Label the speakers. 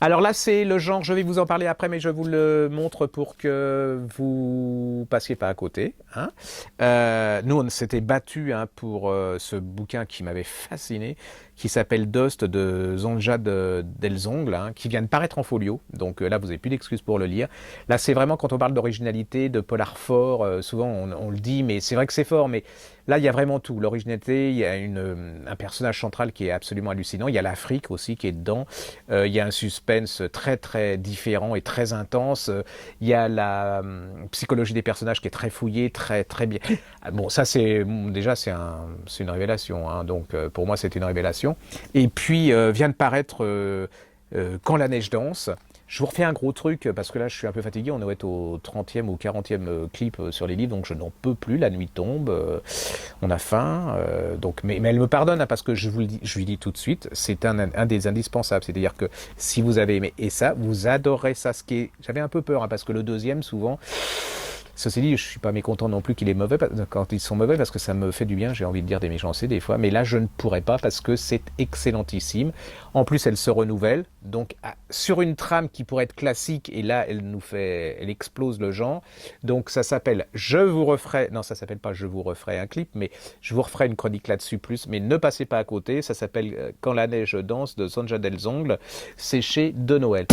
Speaker 1: Alors là, c'est le genre, je vais vous en parler après, mais je vous le montre pour que vous passiez pas à côté, hein. Nous, on s'était battus, hein, pour ce bouquin qui m'avait fasciné, qui s'appelle Dust de Zonja Delzongle, hein, qui vient de paraître en folio. Donc là, vous n'avez plus d'excuses pour le lire. Là, c'est vraiment quand on parle d'originalité, de polar fort, souvent on le dit, mais c'est vrai que c'est fort, mais là, il y a vraiment tout. L'originalité, il y a un personnage central qui est absolument hallucinant. Il y a l'Afrique aussi qui est dedans. Il y a un suspense très très différent et très intense. Il y a la psychologie des personnages qui est très fouillée, très très bien. Bon, ça c'est déjà c'est une révélation, hein. Donc pour moi c'est une révélation. Et puis vient de paraître Quand la neige danse. Je vous refais un gros truc parce que là je suis un peu fatigué, on doit être au 30e ou 40e clip sur les livres, donc je n'en peux plus, la nuit tombe, on a faim, donc, mais elle me pardonne, hein, parce que je vous le dis, je lui dis tout de suite, c'est un des indispensables, c'est-à-dire que si vous avez aimé, et ça, vous adorez ça, j'avais un peu peur, hein, parce que le deuxième souvent, ceci dit, je suis pas mécontent non plus qu'il est mauvais quand ils sont mauvais parce que ça me fait du bien, j'ai envie de dire des méchancetés des fois, mais là je ne pourrais pas parce que c'est excellentissime. En plus, elle se renouvelle, donc sur une trame qui pourrait être classique et là elle explose le genre. Donc ça s'appelle Je vous referai, non ça s'appelle pas Je vous referai un clip, mais je vous referai une chronique là-dessus plus, mais ne passez pas à côté. Ça s'appelle Quand la neige danse de Sonja Delzongle, c'est chez De Noël.